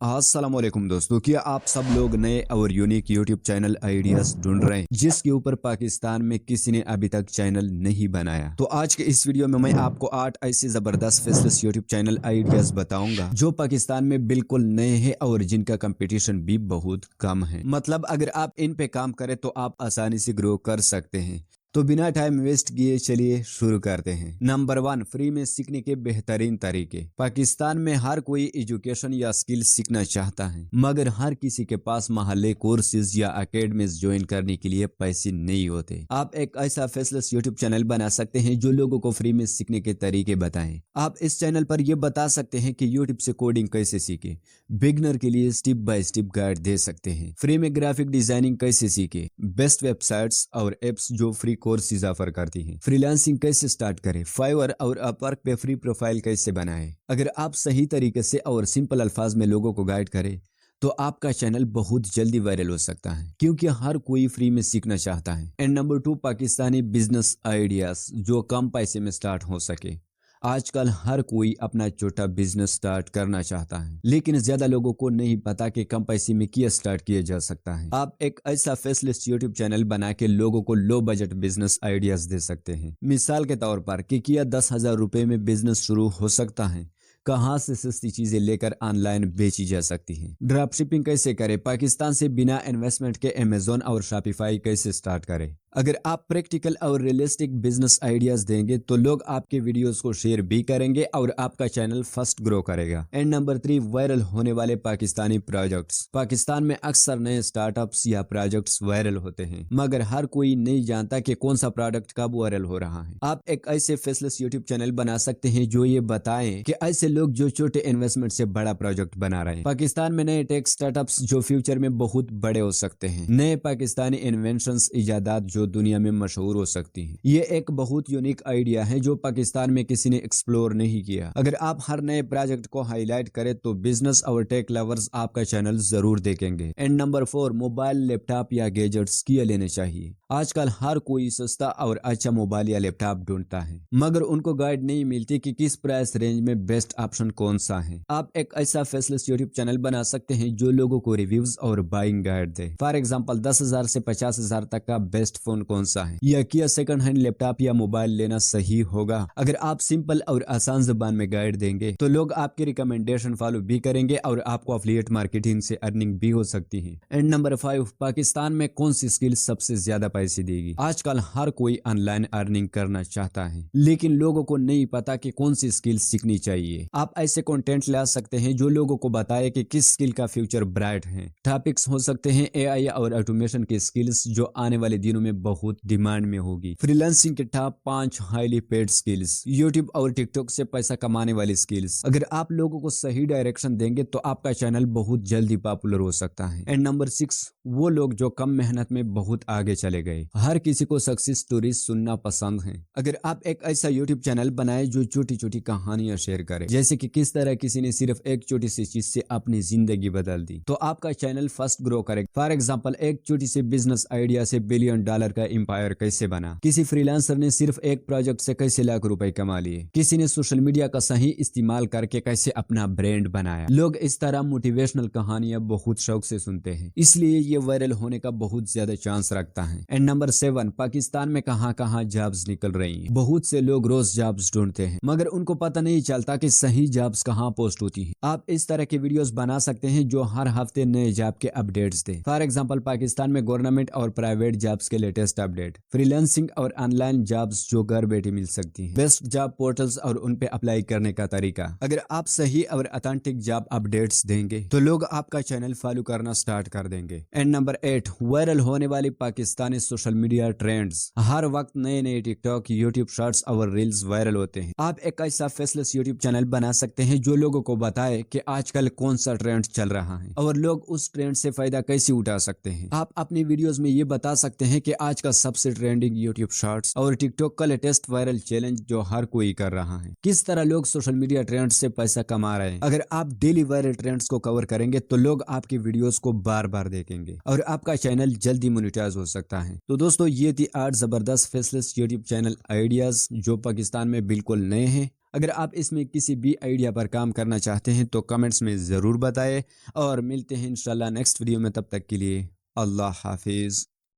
अस्सलामुअलैकुम दोस्तों, क्या आप सब लोग नए और यूनिक यूट्यूब चैनल आइडियाज ढूंढ रहे हैं जिसके ऊपर पाकिस्तान में किसी ने अभी तक चैनल नहीं बनाया? तो आज के इस वीडियो में मैं आपको 8 ऐसे जबरदस्त फेसलेस यूट्यूब चैनल आइडियाज बताऊंगा जो पाकिस्तान में बिल्कुल नए हैं और जिनका कंपटीशन भी बहुत कम है। मतलब अगर आप इन पे काम करें तो आप आसानी से ग्रो कर सकते हैं। तो बिना टाइम वेस्ट किए चलिए शुरू करते हैं। नंबर 1, फ्री में सीखने के बेहतरीन तरीके। पाकिस्तान में हर कोई एजुकेशन या स्किल सीखना चाहता है, मगर हर किसी के पास महल्ले कोर्सेज या अकेडमीज ज्वाइन करने के लिए पैसे नहीं होते। आप एक ऐसा फेसलेस यूट्यूब चैनल बना सकते हैं जो लोगों को फ्री में सीखने के तरीके बताएं। आप इस चैनल पर यह बता सकते हैं कि यूट्यूब से कोडिंग कैसे सीखे, बिगनर के लिए स्टेप बाय स्टेप गाइड दे सकते हैं। फ्री में ग्राफिक डिजाइनिंग कैसे सीखे, बेस्ट वेबसाइट्स और एप्स जो फ्री कोर्सेज ऑफर करती हैं। फ्रीलांसिंग कैसे स्टार्ट करें, फाइवर और अपवर्क पे फ्री प्रोफाइल कैसे बनाएं। अगर आप सही तरीके से और सिंपल अल्फाज में लोगों को गाइड करें तो आपका चैनल बहुत जल्दी वायरल हो सकता है, क्योंकि हर कोई फ्री में सीखना चाहता है। And number 2, Pakistani business ideas जो कम पैसे में स्टार्ट हो सके। आजकल हर कोई अपना छोटा बिजनेस स्टार्ट करना चाहता है, लेकिन ज्यादा लोगों को नहीं पता कि कम पैसे में क्या स्टार्ट किया जा सकता है। आप एक ऐसा फेसलेस यूट्यूब चैनल बना के लोगों को लो बजट बिजनेस आइडियाज दे सकते हैं। मिसाल के तौर पर कि क्या 10,000 रुपए में बिजनेस शुरू हो सकता है, कहां से सस्ती चीजें लेकर ऑनलाइन बेची जा सकती हैं, ड्रॉप शिपिंग कैसे करें, पाकिस्तान से बिना इन्वेस्टमेंट के अमेजोन और शॉपिफाई कैसे स्टार्ट करें। अगर आप प्रैक्टिकल और रियलिस्टिक बिजनेस आइडियाज देंगे तो लोग आपके वीडियोस को शेयर भी करेंगे और आपका चैनल फर्स्ट ग्रो करेगा। एंड नंबर 3, वायरल होने वाले पाकिस्तानी प्रोजेक्ट्स। पाकिस्तान में अक्सर नए स्टार्टअप्स या प्रोजेक्ट्स वायरल होते हैं, मगर हर कोई नहीं जानता कि कौन सा प्रोडक्ट कब वायरल हो रहा है। आप एक ऐसे फेसलेस यूट्यूब चैनल बना सकते हैं जो ये बताएं कि ऐसे लोग जो छोटे इन्वेस्टमेंट से बड़ा प्रोजेक्ट बना रहे हैं। पाकिस्तान में नए टेक स्टार्टअप्स जो फ्यूचर में बहुत बड़े हो सकते हैं। नए पाकिस्तानी इन्वेंशंस, इजादात जो दुनिया में मशहूर हो सकती हैं। ये एक बहुत यूनिक आइडिया है जो पाकिस्तान में किसी ने एक्सप्लोर नहीं किया। अगर आप हर नए प्रोजेक्ट को हाईलाइट करें तो बिजनेस और टेक लवर्स आपका चैनल जरूर देखेंगे। एंड नंबर 4, मोबाइल, लैपटॉप या गैजेट्स क्या लेने चाहिए। आजकल हर कोई सस्ता और अच्छा मोबाइल या लैपटॉप ढूंढता है, मगर उनको गाइड नहीं मिलती कि किस प्राइस रेंज में बेस्ट ऑप्शन कौन सा है। आप एक ऐसा फेसलेस यूट्यूब चैनल बना सकते हैं जो लोगों को रिव्यूज और buying guide they. For example 10,000 से 50,000 तक का बेस्ट फोन कौन सा है, या क्या सेकंड हैंड लैपटॉप या मोबाइल लेना सही होगा। अगर आप सिंपल और आसान जुबान में गाइड देंगे तो लोग आपके रिकमेंडेशन फॉलो भी करेंगे और आपको एफिलिएट मार्केटिंग से अर्निंग भी हो सकती है। एंड नंबर 5, पाकिस्तान में कौन सी स्किल सबसे ज्यादा पैसे देगी। आजकल हर कोई ऑनलाइन अर्निंग करना चाहता है, लेकिन लोगों को नहीं पता कि कौन सी स्किल सीखनी चाहिए। आप ऐसे कंटेंट ला सकते हैं जो लोगों को बताए कि किस स्किल का फ्यूचर ब्राइट है। टॉपिक्स हो सकते हैं एआई और ऑटोमेशन के स्किल्स जो आने वाले दिनों में बहुत डिमांड में होगी। फ्रीलांसिंग के top 5 highly paid skills. YouTube और टिकटॉक से पैसा कमाने वाली स्किल्स। अगर आप लोगों को सही डायरेक्शन देंगे तो आपका चैनल बहुत जल्दी पॉपुलर हो सकता है। एंड नंबर 6, वो लोग जो कम मेहनत में बहुत आगे चले गए। हर किसी को सक्सेस स्टोरीज सुनना पसंद है। अगर आप एक ऐसा यूट्यूब चैनल बनाए जो छोटी छोटी कहानियां शेयर करे, जैसे कि किस तरह किसी ने सिर्फ एक छोटी सी चीज से अपनी जिंदगी बदल दी, तो आपका चैनल फर्स्ट ग्रो करेगा। फॉर एग्जाम्पल, एक छोटी सी बिजनेस आइडिया से $1 बिलियन का एम्पायर कैसे बना, किसी फ्रीलांसर ने सिर्फ एक प्रोजेक्ट से कैसे लाख रुपए कमा लिए, किसी ने सोशल मीडिया का सही इस्तेमाल करके कैसे अपना ब्रांड बनाया। लोग इस तरह मोटिवेशनल कहानियां बहुत शौक से सुनते हैं, इसलिए ये वायरल होने का बहुत ज्यादा चांस रखता है। एंड नंबर 7, पाकिस्तान में कहां कहां जॉब्स निकल रही हैं। बहुत से लोग रोज जॉब्स ढूंढते हैं, मगर उनको पता नहीं चलता कि सही जॉब्स कहां पोस्ट होती हैं। आप इस तरह के वीडियोस बना सकते हैं जो हर हफ्ते नए जॉब के updates they. For example, Pakistan में गवर्नमेंट और प्राइवेट जॉब्स के लेटेस्ट अपडेट, फ्रीलांसिंग और ऑनलाइन जॉब्स जो घर बैठे मिल सकती हैं, बेस्ट जॉब पोर्टल्स और उन पे अप्लाई करने का तरीका। अगर आप सही और ऑथेंटिक जॉब अपडेट्स देंगे तो लोग आपका चैनल फॉलो करना स्टार्ट कर देंगे। एंड नंबर 8, वायरल होने वाली पाकिस्तानी सोशल मीडिया ट्रेंड्स। हर वक्त नए नए टिकटॉक, यूट्यूब शॉर्ट्स और रील्स वायरल होते हैं। आप एक ऐसा फेसलेस यूट्यूब चैनल बना सकते हैं जो लोगों को बताए कि आजकल कौन सा ट्रेंड चल रहा है और लोग उस ट्रेंड से फायदा कैसे उठा सकते हैं। आप अपनी वीडियोस में ये बता सकते हैं कि आज का सबसे ट्रेंडिंग यूट्यूब शॉर्ट्स और टिकटॉक का लेटेस्ट वायरल चैलेंज जो हर कोई कर रहा है, किस तरह लोग सोशल मीडिया ट्रेंड से पैसा कमा रहे हैं। अगर आप डेली वायरल ट्रेंड्स को कवर करेंगे तो लोग आपकी वीडियोस को बार बार देखेंगे और आपका चैनल जल्दी मोनेटाइज हो सकता है। तो दोस्तों, ये थी 8 जबरदस्त फेसलेस यूट्यूब चैनल आइडियाज जो पाकिस्तान में बिल्कुल नए हैं اگر آپ اس میں کسی بھی آئیڈیا پر کام کرنا چاہتے ہیں تو کمنٹس میں ضرور بتائیں، اور ملتے ہیں انشاءاللہ نیکسٹ ویڈیو میں، تب تک کے لیے اللہ حافظ۔